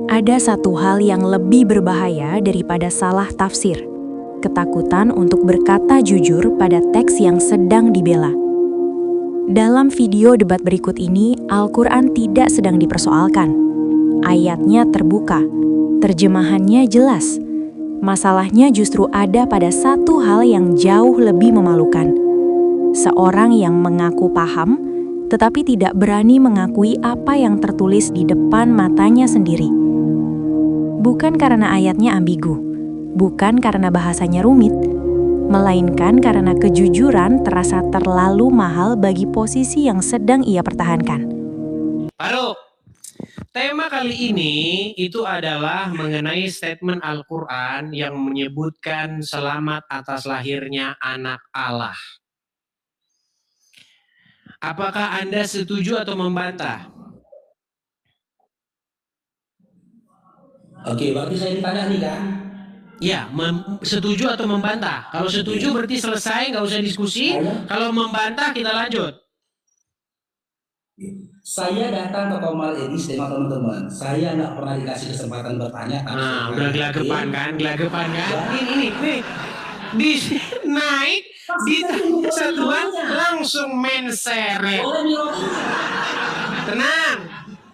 Ada satu hal yang lebih berbahaya daripada salah tafsir. Ketakutan untuk berkata jujur pada teks yang sedang dibela. Dalam video debat berikut ini, Al-Quran tidak sedang dipersoalkan. Ayatnya terbuka, terjemahannya jelas. Masalahnya justru ada pada satu hal yang jauh lebih memalukan. Seorang yang mengaku paham, tetapi tidak berani mengakui apa yang tertulis di depan matanya sendiri. Bukan karena ayatnya ambigu, bukan karena bahasanya rumit, melainkan karena kejujuran terasa terlalu mahal bagi posisi yang sedang ia pertahankan. Faruk, tema kali ini itu adalah mengenai statement Al-Quran yang menyebutkan selamat atas lahirnya anak Allah. Apakah Anda setuju atau membantah? Oke, berarti saya ditanya nih kan? Ya, setuju atau membantah. Kalau setuju berarti selesai, nggak usah diskusi. Kalau membantah kita lanjut. Saya datang ke Komal Edis dengan teman-teman. Saya nggak pernah dikasih kesempatan bertanya. Nah, udah gelagapan kan? Ini. Naik, ditanya satuan, langsung menseret. Tenang,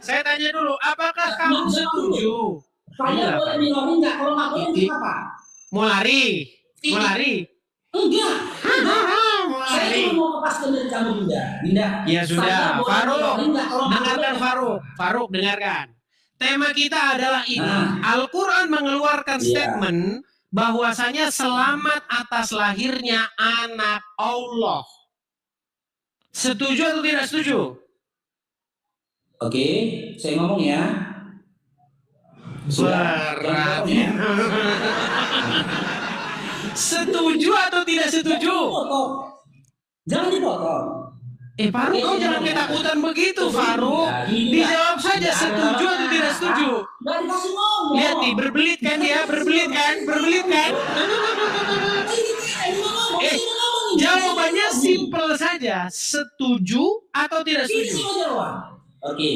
saya tanya dulu, apakah kamu setuju? Saya boleh minori nggak? Kalau nggak boleh apa? Mau lari? Enggak. Saya Lari. cuma mau lepaskan dari kamu, Dinda. Ya sudah, Faruk, dengarkan Faruk. Faruk, dengarkan. Tema kita adalah ini. Al-Quran mengeluarkan statement bahwasanya selamat atas lahirnya anak Allah. Setuju atau tidak setuju? Oke, saya ngomong ya. Berat. Setuju atau tidak setuju? Jangan dipotong. Faruk, kau jangan ketakutan begitu, Faruk. Dijawab saja setuju atau tidak setuju. Nggak dikasih ngomong. Lihat nih, berbelit kan dia, berbelit kan? Jawabannya simpel saja, setuju atau tidak setuju. Oke,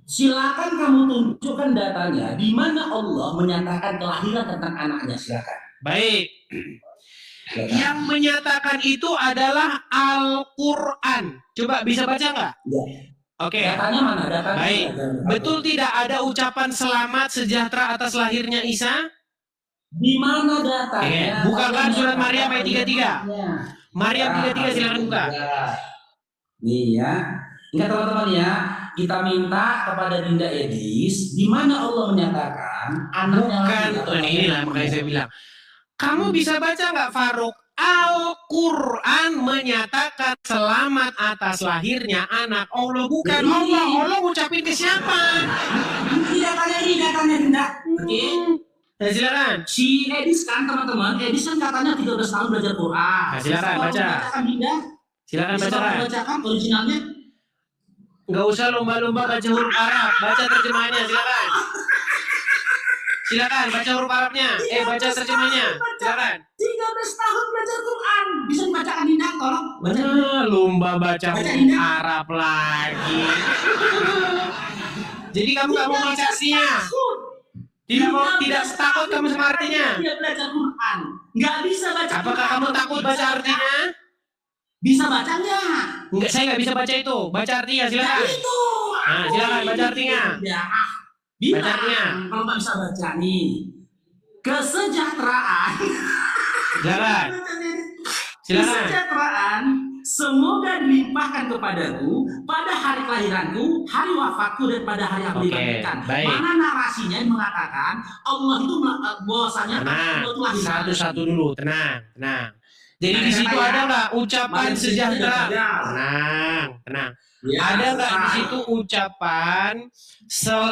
silakan kamu tunjukkan datanya di mana Allah menyatakan kelahiran tentang anaknya, silakan. Baik. Yang menyatakan itu adalah Al-Quran. Coba bisa baca nggak? Ya. Oke. Datanya mana? Datanya baik. Betul tidak ada ucapan selamat sejahtera atas lahirnya Isa? Di mana datanya? Bukakan surat Maryam ayat 33. Maryam 33 silakan buka. Nih ya. Ingat teman-teman ya, kita minta kepada Dinda Edis di mana Allah menyatakan anaknya. Bukan, inilah makanya saya bilang. Kamu bisa baca nggak, Faruk? Al-Quran menyatakan selamat atas lahirnya anak Allah, bukan Allah. Allah ngucapin ke siapa? Datanya Dinda. Oke. Ya silakan. Si Edis kan teman-teman, Edis kan katanya 13 tahun belajar Quran. Nah, silakan baca. Silakan bacakan. Bacakan originalnya. Nggak usah lomba-lomba baca huruf Arab, baca terjemahannya, silakan. Silakan baca huruf Arabnya, baca terjemahnya, silakan. 13 tahun belajar Quran, bisa dibacakan Dinda, tolong. Lomba baca huruf Arab lagi. Jadi kamu nggak mau baca artinya? Tidak takut kamu sama artinya? Tidak belajar Quran, nggak bisa baca. Apakah kamu takut baca artinya? Bisa baca nggak? Enggak, saya nggak bisa baca itu. Baca artinya, silakan. Nah, silakan baca artinya. Ya, baca artinya. Kalau nggak bisa baca nih, kesejahteraan. Silakan. Kesejahteraan semoga dilimpahkan kepadaku pada hari kelahiranku, hari wafatku, dan pada hari aku dilahirkan. Mana narasinya yang mengatakan Allah itu bahwasanya satu-satu dulu, tenang. Jadi di situ ada nggak ucapan sejahtera? Tenang. Ada nggak di situ ucapan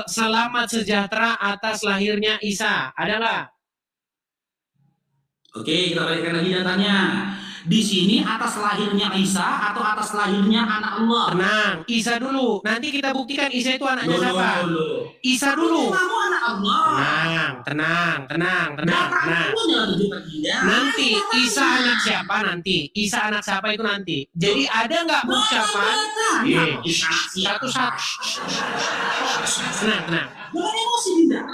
selamat sejahtera atas lahirnya Isa? Ada nggak? Oke, kita balikkan lagi datanya. Di sini atas lahirnya Isa atau atas lahirnya anak Allah? Tenang, Isa dulu. Nanti kita buktikan Isa itu anaknya siapa? Isa dulu. Kamu anak Allah. Tenang. Nanti Isa anak siapa nanti? Isa anak siapa itu nanti. Jadi ada nggak ucapan? Satu-satu. Tenang. Jangan emosi, Dinda.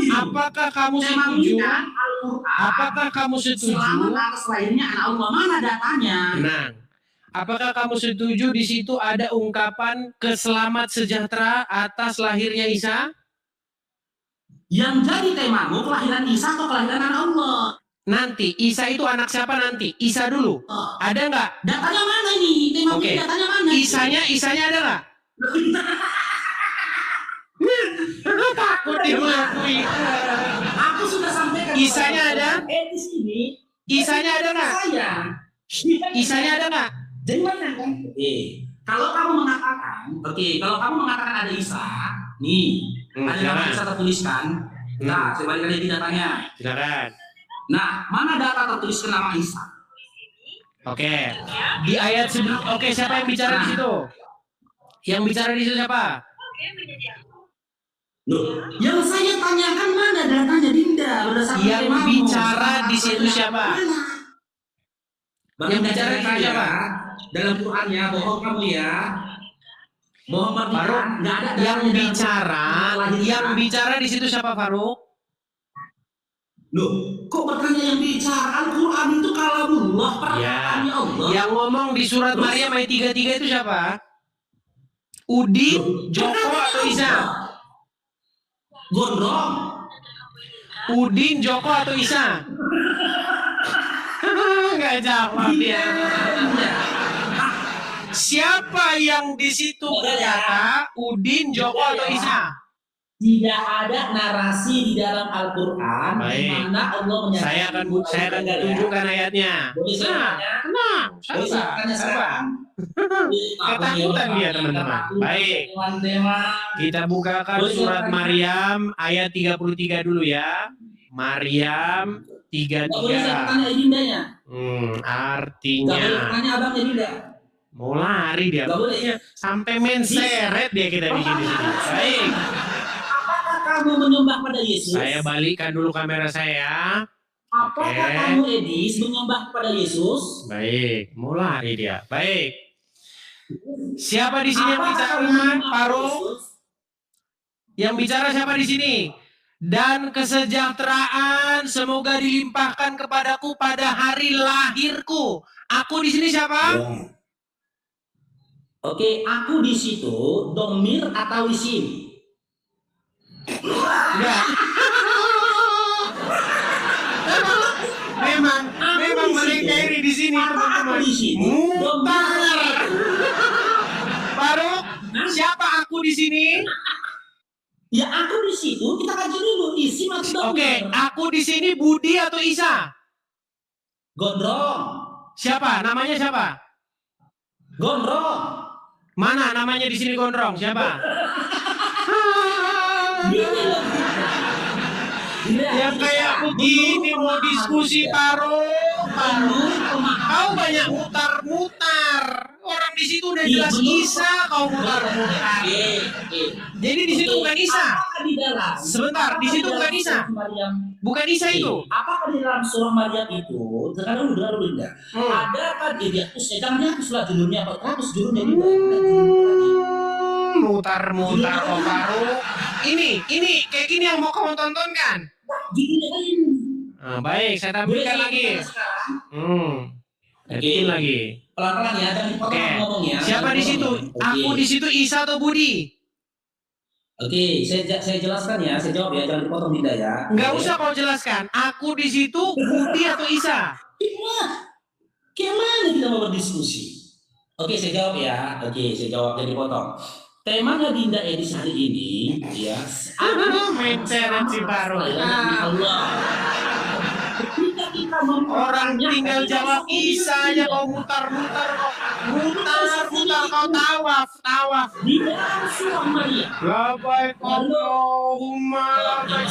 begitu. Apakah kamu Memang setuju? ini kan Al-Quran. Apakah kamu setuju? Selamat atas lahirnya anak Allah. Mana datanya? Nah, apakah kamu setuju di situ ada ungkapan keselamat sejahtera atas lahirnya Isa? Yang jadi temamu kelahiran Isa atau kelahiran anak Allah? Nanti, Isa itu anak siapa nanti? Isa dulu. Ada nggak? Datanya mana ini? Temamu Oke. datanya mana? Isanya ada nggak? Takut dia mengakui. Aku sudah sampaikan. Isanya ada? Di sini. Isanya ada nggak? Saya. Isanya ada nggak? Jadi mana kan? Kalau kamu mengatakan ada Isa, nih, ada nama Isa tertuliskan. Nah, saya balik lagi datanya. Silakan. Nah, mana data tertuliskan nama Isa? Oke. Di ayat sebelum. Oke, siapa yang bicara di situ? Yang bicara di situ siapa? Loh, yang saya tanyakan mana datanya Dinda berdasarkan Yang temamu. bicara di situ siapa? Yang bicara di situ siapa? Dalam Qurannya bohong kamu ya. Bohong Faruk, nggak ada yang datanya bicara di situ siapa, Faruk? Loh, kok bertanya yang bicara? Al-Quran itu kalamullah, perkataannya Allah. Yang ngomong di surat Maryam ayat 33 itu siapa? Udin, Joko atau Isa? Gondrong. Udin, Joko atau Isa? Nggak jawab dia. Siapa yang di situ berkata Udin, Joko atau Isa? Tidak ada narasi di dalam Al-Quran di Baik. mana Allah menyatakan. Saya akan tunjukkan ayatnya. Boleh saya Nah, tanya? tenang, Boleh saya tanya sekarang? Ketakutan dia, teman-teman. Baik. Kita bukakan surat Maryam ayat 33 dulu ya. Maryam Nggak boleh saya 33. tanya Dindanya. Nggak Artinya boleh tanya abangnya Dinda. mau lari dia. Nggak boleh. Sampai main seret dia kita bikin di sini. Baik. Apakah kamu menyembah pada Yesus? Saya balikkan dulu kamera saya. Apakah Oke. kamu Edis menyembah kepada Yesus? Baik, mau lari dia. Baik. Siapa di sini yang Apakah bicara, kamu menyembah kepada Faruk? Yesus? Yang bicara siapa di sini? Dan kesejahteraan semoga dilimpahkan kepadaku pada hari lahirku. Aku di sini siapa? Oke, aku di situ domir atau isim? Enggak. memang mereka ini di sini teman-teman. Mutar. Faruk, siapa aku di sini? Ya aku di situ kita kaji dulu isim atau domir. Oke, aku di sini Budi atau Isa? Gondrong. Siapa? Namanya siapa? Gondrong. Mana namanya di sini gondrong? Siapa? Yang kayak begini mau diskusi Faruk. Kau banyak mutar-mutar. Orang di situ udah jelas Isa, kau mutar-mutar. Jadi di situ bukan Isa. Sebentar, di situ bukan Isa. Bukan Isa itu. Apakah di dalam surah Maryam itu, sekarang udah dulu enggak? Ada kan dihapus, jangan dihapus lah judulnya, apa? Hapus judulnya juga. Mutar-mutar kok Faruk. Ini kayak gini yang mau kamu tonton kan? Judulnya kan ini. Baik, saya tampilkan lagi. Editin lagi. Pelan-pelan ya, jangan dipotong Oke. ngomongnya. Siapa di situ? Aku di situ Isa atau Budi? Oke, saya jelaskan ya, saya jawab ya, jangan dipotong tidak ya. Nggak usah kau jelaskan. Aku di situ Budi atau Isa? Gimana kita mau berdiskusi? Oke, saya jawab ya. Oke, saya jawab jadi potong. Temanya Dinda Edis hari ini, ya. Main seret si Faruk. Allah. Orang tinggal jawab Isa aja kau mutar-mutar kau. Mutar-mutar kau tawaf. Di dalam surah Maryam. Labbaik Allahumma labbaik.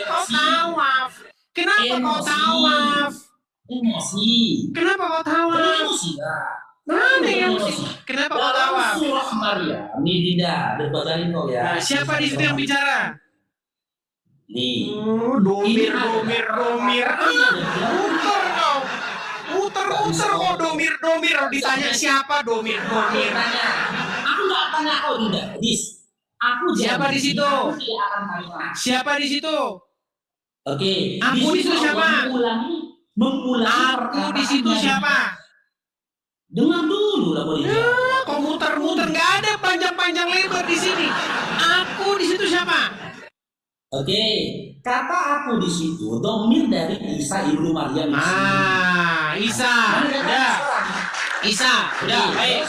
Kau tawaf. Kenapa kau tawaf? Emosi. Kenapa kau tawaf? Emosi lah. Mana yang kenapa kau Dalam tawaf? surah Maryam. Ini Dinda, berbacain kau ya. Nah, siapa di situ yang bicara? Nih. Domir. Muter kau. Muter kau domir. Ditanya siapa domir. Tanya. Aku nggak tanya kau Dinda. Dis. Aku Siapa janji, di situ? aku tidak akan kalah. Siapa di situ? Oke. Aku di situ siapa? Mengulangi Aku di situ siapa? Dengar dulu lah Boris. Kok muter-muter, nggak ada panjang-panjang lebar di sini. Aku di situ siapa? Oke, kata aku di situ domir dari Isa ibnu Maryam. Isa, udah. Isa, udah, baik.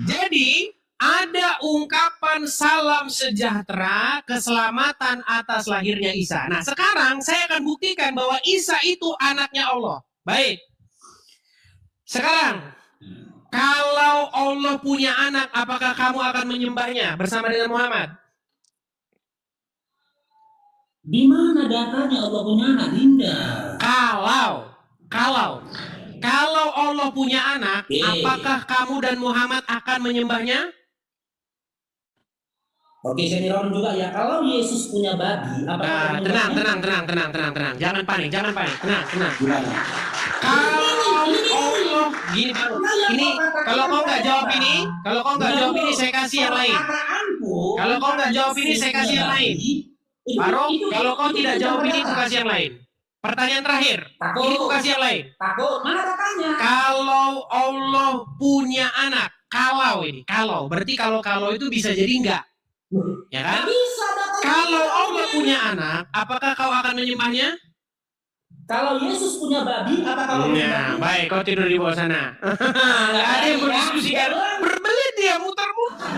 Jadi ada ungkapan salam sejahtera, keselamatan atas lahirnya Isa. Nah, sekarang saya akan buktikan bahwa Isa itu anaknya Allah. Baik. Sekarang, kalau Allah punya anak, apakah kamu akan menyembahnya bersama dengan Muhammad? Di mana datanya Allah punya anak, Dinda? Kalau Allah punya anak, apakah kamu dan Muhammad akan menyembahnya? Oke, saya dirangkum juga ya. Kalau Yesus punya babi, apakah Tenang. Jangan panik. Tenang. Gimana? Kalau Allah gini baru. Ini kalau kau nggak jawab ini, saya kasih yang lain. Kalau kau nggak jawab ini, saya kasih yang lain. Baru kalau kau tidak jawab ini, aku kasih yang lain. Pertanyaan terakhir. Ini aku kasih yang lain. Takut. Mana katanya? Kalau Allah punya anak, kalau berarti kalau itu bisa jadi enggak. Ya kan? Kalau Allah punya anak, apakah kau akan menyembahnya? Kalau Yesus punya babi, apakah kau menyembahnya? Baik, kau tidur di bawah sana. Nggak ada yang berdiskusikan. Berbelit dia muter-muter.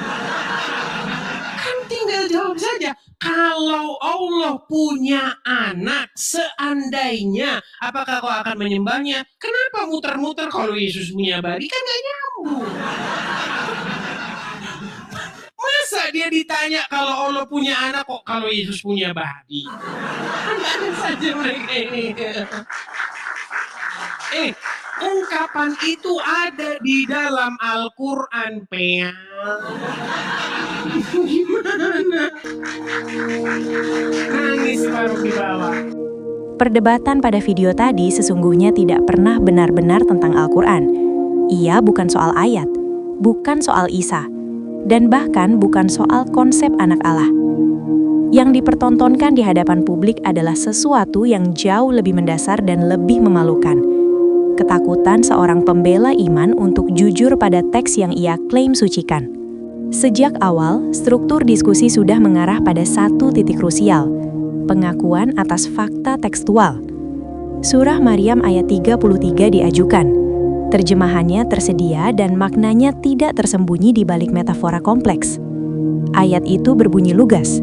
Kan tinggal jawab saja. Kalau Allah punya anak, seandainya, apakah kau akan menyembahnya? Kenapa muter-muter kalau Yesus punya babi? Kan nggak nyambung. Masa dia ditanya kalau Allah punya anak kok kalau Yesus punya babi? Ada saja mereka ini. Ungkapan itu ada di dalam Al-Quran, Pea. Gimana? Nangis baru di bawah. Perdebatan pada video tadi sesungguhnya tidak pernah benar-benar tentang Al-Quran. Ia bukan soal ayat, bukan soal Isa, dan bahkan bukan soal konsep anak Allah. Yang dipertontonkan di hadapan publik adalah sesuatu yang jauh lebih mendasar dan lebih memalukan. Ketakutan seorang pembela iman untuk jujur pada teks yang ia klaim sucikan. Sejak awal, struktur diskusi sudah mengarah pada satu titik krusial, pengakuan atas fakta tekstual. Surah Maryam ayat 33 diajukan. Terjemahannya tersedia dan maknanya tidak tersembunyi di balik metafora kompleks. Ayat itu berbunyi lugas.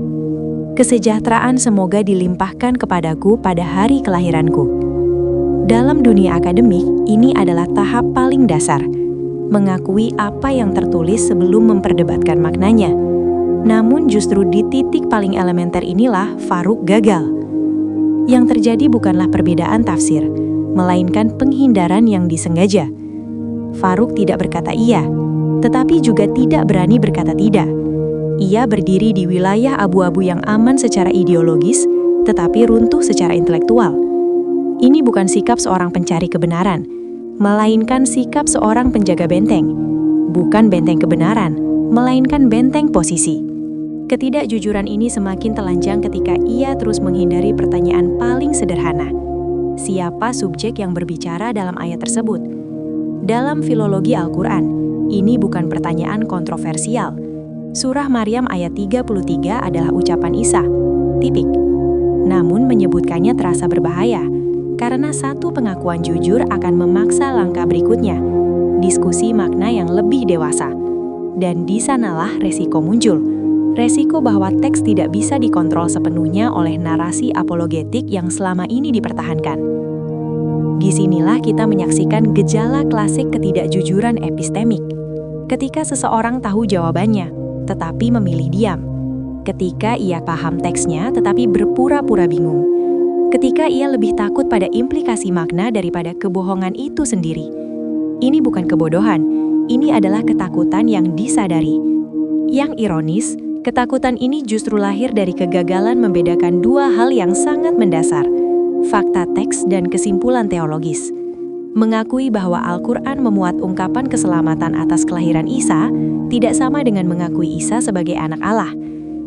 Kesejahteraan semoga dilimpahkan kepadaku pada hari kelahiranku. Dalam dunia akademik, ini adalah tahap paling dasar, mengakui apa yang tertulis sebelum memperdebatkan maknanya. Namun justru di titik paling elementer inilah Farouk gagal. Yang terjadi bukanlah perbedaan tafsir, melainkan penghindaran yang disengaja. Farouk tidak berkata iya, tetapi juga tidak berani berkata tidak. Ia berdiri di wilayah abu-abu yang aman secara ideologis, tetapi runtuh secara intelektual. Ini bukan sikap seorang pencari kebenaran, melainkan sikap seorang penjaga benteng. Bukan benteng kebenaran, melainkan benteng posisi. Ketidakjujuran ini semakin telanjang ketika ia terus menghindari pertanyaan paling sederhana. Siapa subjek yang berbicara dalam ayat tersebut? Dalam filologi Al-Quran, ini bukan pertanyaan kontroversial. Surah Maryam ayat 33 adalah ucapan Isa, tipik. Namun menyebutkannya terasa berbahaya, karena satu pengakuan jujur akan memaksa langkah berikutnya, diskusi makna yang lebih dewasa. Dan di sanalah resiko muncul. Resiko bahwa teks tidak bisa dikontrol sepenuhnya oleh narasi apologetik yang selama ini dipertahankan. Disinilah kita menyaksikan gejala klasik ketidakjujuran epistemik. Ketika seseorang tahu jawabannya, tetapi memilih diam. Ketika ia paham teksnya, tetapi berpura-pura bingung. Ketika ia lebih takut pada implikasi makna daripada kebohongan itu sendiri. Ini bukan kebodohan, ini adalah ketakutan yang disadari. Yang ironis, ketakutan ini justru lahir dari kegagalan membedakan dua hal yang sangat mendasar, fakta teks dan kesimpulan teologis. Mengakui bahwa Al-Quran memuat ungkapan keselamatan atas kelahiran Isa tidak sama dengan mengakui Isa sebagai anak Allah.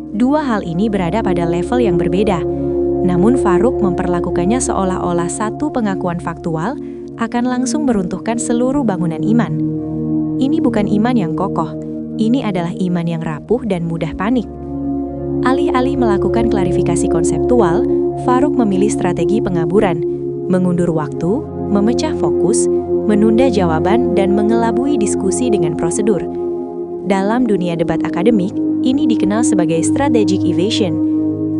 Dua hal ini berada pada level yang berbeda. Namun Faruk memperlakukannya seolah-olah satu pengakuan faktual akan langsung meruntuhkan seluruh bangunan iman. Ini bukan iman yang kokoh, ini adalah iman yang rapuh dan mudah panik. Alih-alih melakukan klarifikasi konseptual, Faruk memilih strategi pengaburan, mengundur waktu, memecah fokus, menunda jawaban, dan mengelabui diskusi dengan prosedur. Dalam dunia debat akademik, ini dikenal sebagai strategic evasion.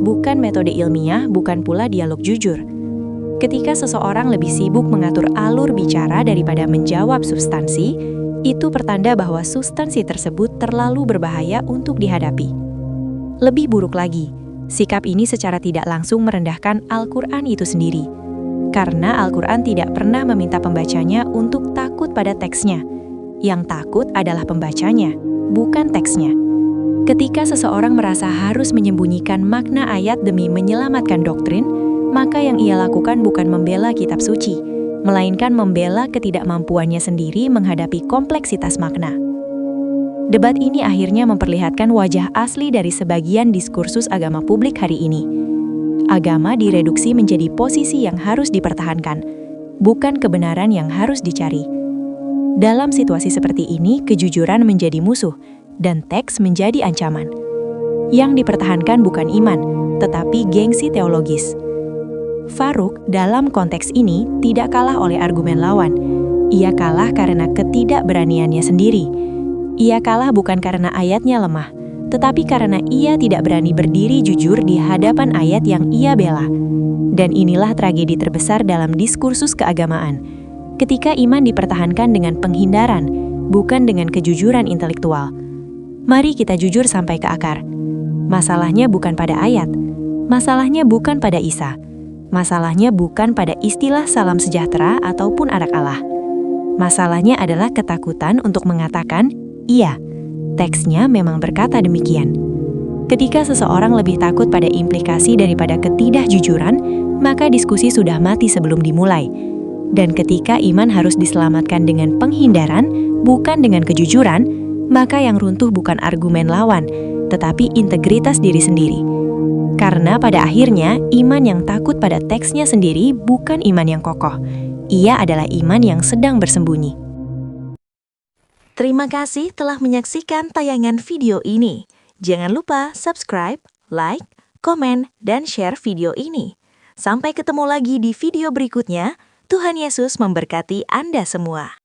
Bukan metode ilmiah, bukan pula dialog jujur. Ketika seseorang lebih sibuk mengatur alur bicara daripada menjawab substansi, itu pertanda bahwa substansi tersebut terlalu berbahaya untuk dihadapi. Lebih buruk lagi, sikap ini secara tidak langsung merendahkan Al-Quran itu sendiri. Karena Al-Quran tidak pernah meminta pembacanya untuk takut pada teksnya. Yang takut adalah pembacanya, bukan teksnya. Ketika seseorang merasa harus menyembunyikan makna ayat demi menyelamatkan doktrin, maka yang ia lakukan bukan membela kitab suci, melainkan membela ketidakmampuannya sendiri menghadapi kompleksitas makna. Debat ini akhirnya memperlihatkan wajah asli dari sebagian diskursus agama publik hari ini. Agama direduksi menjadi posisi yang harus dipertahankan, bukan kebenaran yang harus dicari. Dalam situasi seperti ini, kejujuran menjadi musuh, dan teks menjadi ancaman. Yang dipertahankan bukan iman, tetapi gengsi teologis. Faruk dalam konteks ini tidak kalah oleh argumen lawan. Ia kalah karena ketidakberaniannya sendiri. Ia kalah bukan karena ayatnya lemah, tetapi karena ia tidak berani berdiri jujur di hadapan ayat yang ia bela. Dan inilah tragedi terbesar dalam diskursus keagamaan. Ketika iman dipertahankan dengan penghindaran, bukan dengan kejujuran intelektual. Mari kita jujur sampai ke akar. Masalahnya bukan pada ayat. Masalahnya bukan pada Isa. Masalahnya bukan pada istilah salam sejahtera ataupun arak Allah. Masalahnya adalah ketakutan untuk mengatakan, iya, teksnya memang berkata demikian. Ketika seseorang lebih takut pada implikasi daripada ketidakjujuran, maka diskusi sudah mati sebelum dimulai. Dan ketika iman harus diselamatkan dengan penghindaran, bukan dengan kejujuran, maka yang runtuh bukan argumen lawan, tetapi integritas diri sendiri. Karena pada akhirnya, iman yang takut pada teksnya sendiri bukan iman yang kokoh. Ia adalah iman yang sedang bersembunyi. Terima kasih telah menyaksikan tayangan video ini. Jangan lupa subscribe, like, komen, dan share video ini. Sampai ketemu lagi di video berikutnya. Tuhan Yesus memberkati Anda semua.